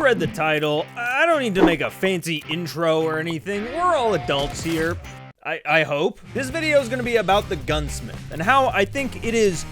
read the title. I don't need to make a fancy intro or anything. We're all adults here. I hope. This video is going to be about the Gunsmith and how I think it is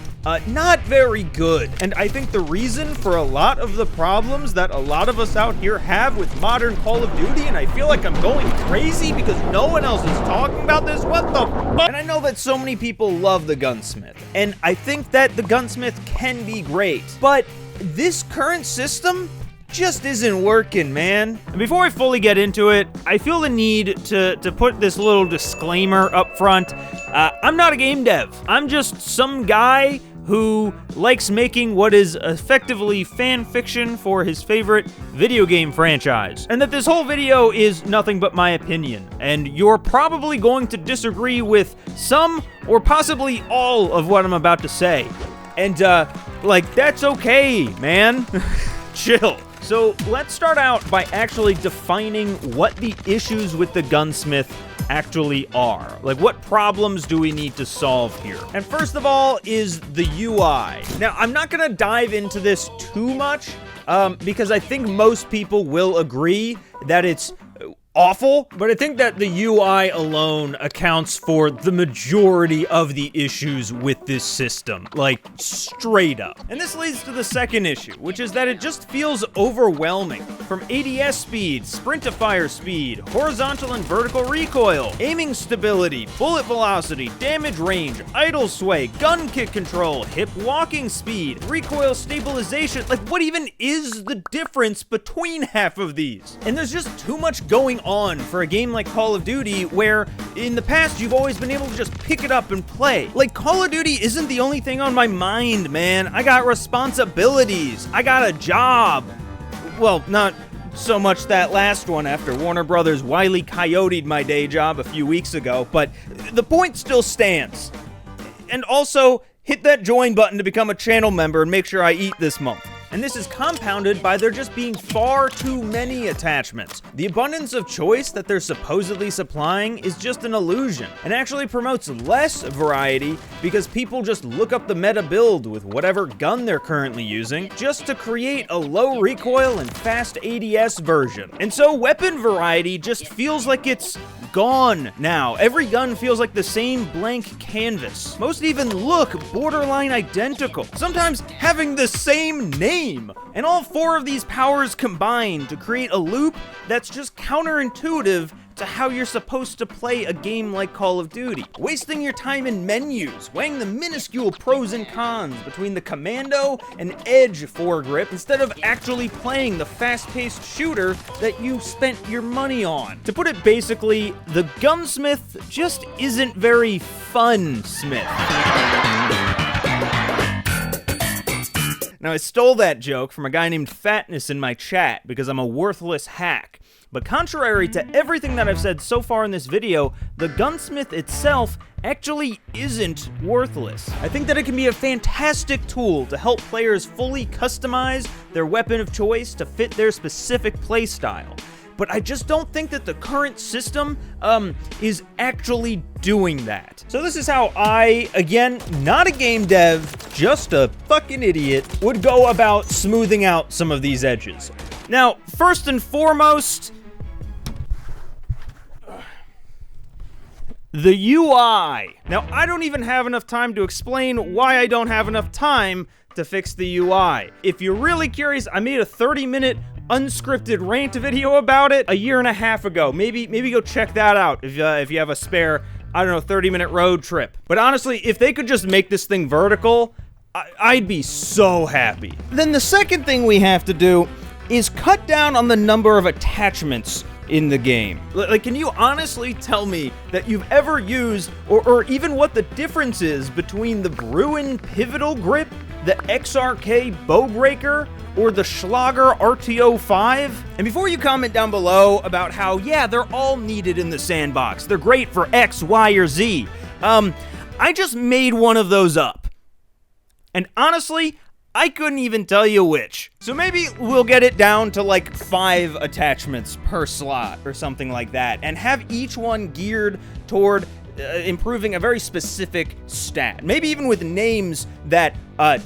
not very good. And I think the reason for a lot of the problems that a lot of us out here have with modern Call of Duty, and I feel like I'm going crazy because no one else is talking about this, what the fuck? And I know that so many people love the Gunsmith, and I think that the Gunsmith can be great, but this current system just isn't working, man. And before I fully get into it, I feel the need to put this little disclaimer up front. I'm not a game dev. I'm just some guy who likes making what is effectively fan fiction for his favorite video game franchise. And that this whole video is nothing but my opinion. And you're probably going to disagree with some or possibly all of what I'm about to say. And, like, that's okay, man. Chill. So let's start out by actually defining what the issues with the Gunsmith actually are. Like, what problems do we need to solve here? And first of all is the UI. Now, I'm not gonna dive into this too much, because I think most people will agree that it's awful, but I think that the UI alone accounts for the majority of the issues with this system, like straight up. And this leads to the second issue, which is that it just feels overwhelming. From ADS speed, sprint to fire speed, horizontal and vertical recoil, aiming stability, bullet velocity, damage range, idle sway, gun kick control, hip walking speed, recoil stabilization. Like, what even is the difference between half of these? And there's just too much going on for a game like Call of Duty, where in the past you've always been able to just pick it up and play. Like, Call of Duty isn't the only thing on my mind, man. I got responsibilities. I got a job. Well, not so much that last one after Warner Brothers Wile E. Coyote'd my day job a few weeks ago, but the point still stands. And also, hit that join button to become a channel member and make sure I eat this month. And this is compounded by there just being far too many attachments. The abundance of choice that they're supposedly supplying is just an illusion, and actually promotes less variety because people just look up the meta build with whatever gun they're currently using just to create a low recoil and fast ADS version. And so weapon variety just feels like it's gone now. Every gun feels like the same blank canvas. Most even look borderline identical, sometimes having the same name. And all four of these powers combine to create a loop that's just counterintuitive to how you're supposed to play a game like Call of Duty. Wasting your time in menus, weighing the minuscule pros and cons between the Commando and Edge foregrip instead of actually playing the fast-paced shooter that you spent your money on. To put it basically, the Gunsmith just isn't very fun, Smith. Now, I stole that joke from a guy named Fatness in my chat because I'm a worthless hack. But contrary to everything that I've said so far in this video, the Gunsmith itself actually isn't worthless. I think that it can be a fantastic tool to help players fully customize their weapon of choice to fit their specific playstyle. But I just don't think that the current system, is actually doing that. So this is how I, again, not a game dev, just a fucking idiot, would go about smoothing out some of these edges. Now, first and foremost, the UI. Now, I don't even have enough time to explain why I don't have enough time to fix the UI. If you're really curious, I made a 30-minute unscripted rant video about it a year and a half ago. Maybe go check that out if you have a spare, I don't know, 30-minute road trip. But honestly, if they could just make this thing vertical, I'd be so happy. Then the second thing we have to do is cut down on the number of attachments in the game. Like, can you honestly tell me that you've ever used, or even what the difference is between the Bruin Pivotal Grip, the XRK Bowbreaker, or the Schlager RTO5? And before you comment down below about how, yeah, they're all needed in the sandbox, they're great for X, Y, or Z, I just made one of those up. And honestly, I couldn't even tell you which. So maybe we'll get it down to like 5 attachments per slot or something like that, and have each one geared toward improving a very specific stat. Maybe even with names that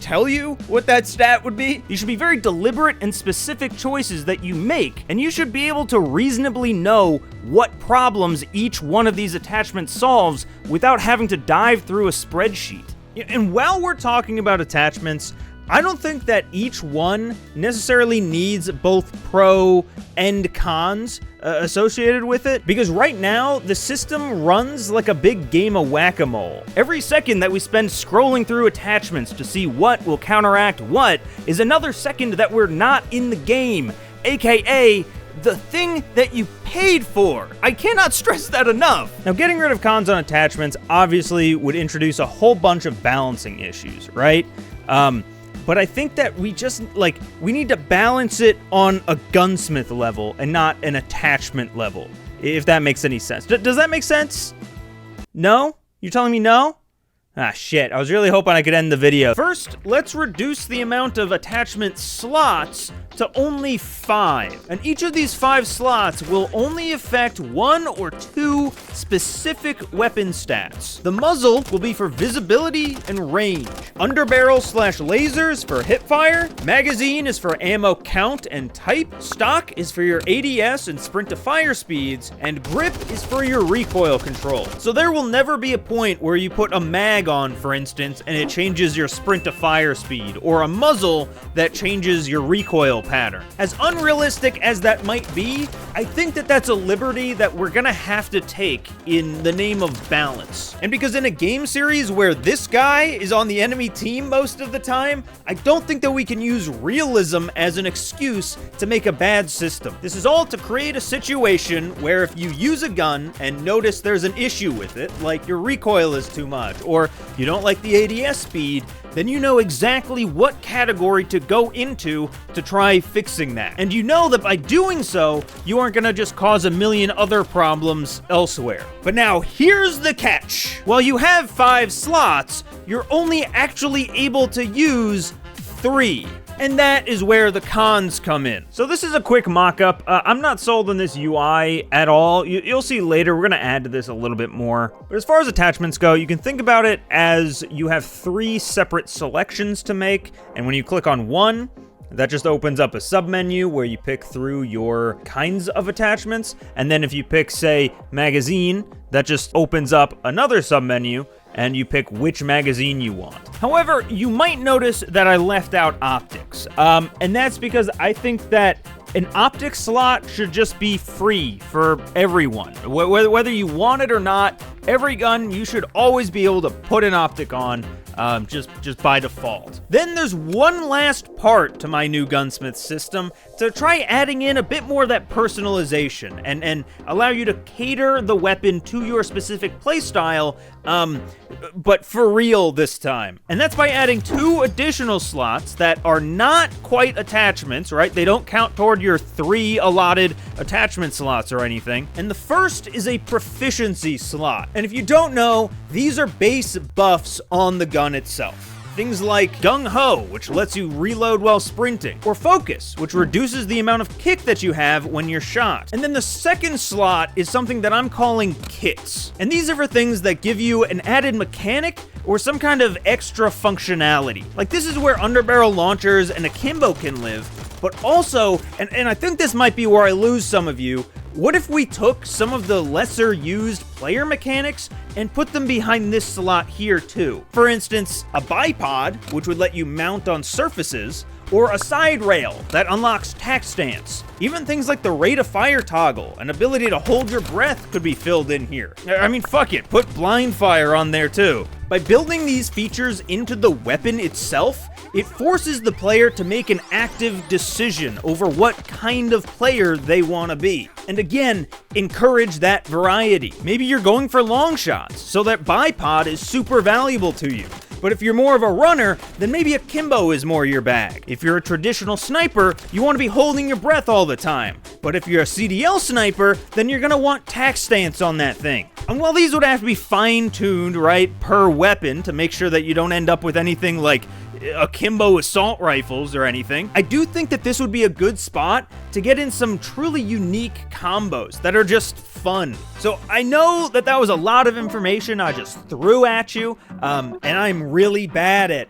tell you what that stat would be. You should be very deliberate and specific choices that you make, and you should be able to reasonably know what problems each one of these attachments solves without having to dive through a spreadsheet. And while we're talking about attachments, I don't think that each one necessarily needs both pro and cons associated with it, because right now the system runs like a big game of whack-a-mole. Every second that we spend scrolling through attachments to see what will counteract what is another second that we're not in the game, aka the thing that you paid for. I cannot stress that enough. Now, getting rid of cons on attachments obviously would introduce a whole bunch of balancing issues, right? But I think that we need to balance it on a gunsmith level and not an attachment level, if that makes any sense. Does that make sense? No? You're telling me no? Ah, shit. I was really hoping I could end the video. First, let's reduce the amount of attachment slots to only 5. And each of these 5 slots will only affect 1 or 2 specific weapon stats. The muzzle will be for visibility and range. Underbarrel/lasers for hipfire. Magazine is for ammo count and type. Stock is for your ADS and sprint to fire speeds. And grip is for your recoil control. So there will never be a point where you put a mag on, for instance, and it changes your sprint to fire speed, or a muzzle that changes your recoil pattern. As unrealistic as that might be, I think that that's a liberty that we're gonna have to take in the name of balance. And because in a game series where this guy is on the enemy team most of the time, I don't think that we can use realism as an excuse to make a bad system. This is all to create a situation where if you use a gun and notice there's an issue with it, like your recoil is too much, or you don't like the ADS speed, then you know exactly what category to go into to try fixing that. And you know that by doing so, you aren't gonna just cause a million other problems elsewhere. But now, here's the catch. While you have 5 slots, you're only actually able to use 3. And that is where the cons come in. So this is a quick mock-up. I'm not sold on this UI at all. You'll see later, we're gonna add to this a little bit more. But as far as attachments go, you can think about it as you have 3 separate selections to make. And when you click on one, that just opens up a submenu where you pick through your kinds of attachments. And then if you pick, say, magazine, that just opens up another submenu and you pick which magazine you want. However, you might notice that I left out optics. And that's because I think that an optics slot should just be free for everyone. Whether you want it or not, every gun, you should always be able to put an optic on, just by default. Then there's one last part to my new gunsmith system to try adding in a bit more of that personalization and allow you to cater the weapon to your specific playstyle, but for real this time. And that's by adding 2 additional slots that are not quite attachments, right? They don't count toward your 3 allotted attachment slots or anything. And the first is a proficiency slot. And if you don't know, these are base buffs on the gun itself. Things like Gung Ho, which lets you reload while sprinting, or Focus, which reduces the amount of kick that you have when you're shot. And then the second slot is something that I'm calling Kits. And these are for things that give you an added mechanic or some kind of extra functionality. Like this is where underbarrel launchers and akimbo can live, but also, and I think this might be where I lose some of you, what if we took some of the lesser used player mechanics and put them behind this slot here too? For instance, a bipod, which would let you mount on surfaces, or a side rail that unlocks tack stance. Even things like the rate of fire toggle and ability to hold your breath could be filled in here. I mean, fuck it, put blind fire on there too. By building these features into the weapon itself, it forces the player to make an active decision over what kind of player they want to be. And again, encourage that variety. Maybe you're going for long shots, so that bipod is super valuable to you. But if you're more of a runner, then maybe akimbo is more your bag. If you're a traditional sniper, you want to be holding your breath all the time. But if you're a CDL sniper, then you're gonna want tack stance on that thing. And while these would have to be fine-tuned, right, per weapon to make sure that you don't end up with anything like akimbo assault rifles or anything, I do think that this would be a good spot to get in some truly unique combos that are just fun. So I know that that was a lot of information I just threw at you, and I'm really bad at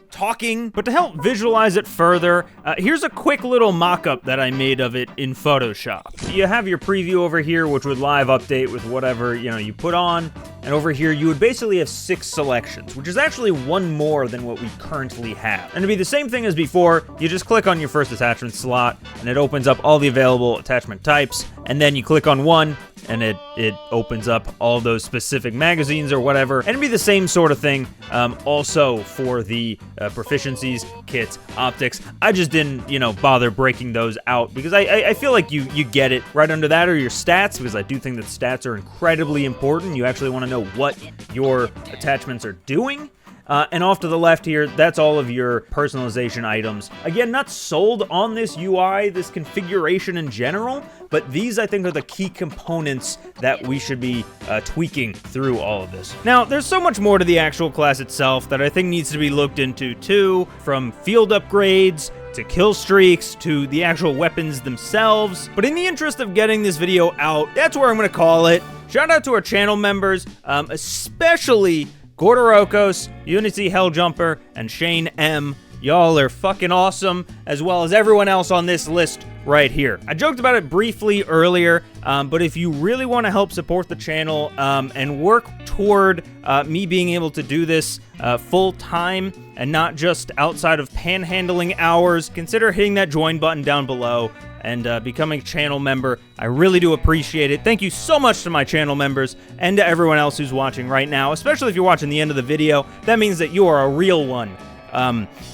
talking, but to help visualize it further, here's a quick little mock-up that I made of it in Photoshop. You have your preview over here, which would live update with whatever, you put on, and over here you would basically have 6 selections, which is actually 1 more than what we currently have. And it'd be the same thing as before, you just click on your first attachment slot, and it opens up all the available attachment types, and then you click on one, and it opens up all those specific magazines or whatever. And it'd be the same sort of thing also for the Proficiencies, Kits, Optics. I just didn't, bother breaking those out because I feel like you get it. Right under that are your stats, because I do think that stats are incredibly important. You actually want to know what your attachments are doing. And off to the left here, that's all of your personalization items. Again, not sold on this UI, this configuration in general, but these I think are the key components that we should be tweaking through all of this. Now, there's so much more to the actual class itself that I think needs to be looked into too, from field upgrades to kill streaks, to the actual weapons themselves. But in the interest of getting this video out, that's where I'm gonna call it. Shout out to our channel members, especially Gordorokos, Unity Helljumper, and Shane M. Y'all are fucking awesome, as well as everyone else on this list right here. I joked about it briefly earlier, but if you really want to help support the channel and work toward me being able to do this full time and not just outside of panhandling hours, consider hitting that join button down below and becoming a channel member. I really do appreciate it. Thank you so much to my channel members and to everyone else who's watching right now, especially if you're watching the end of the video. That means that you are a real one.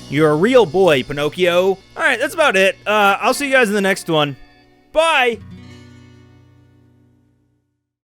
You're a real boy, Pinocchio. All right, that's about it. I'll see you guys in the next one. Bye!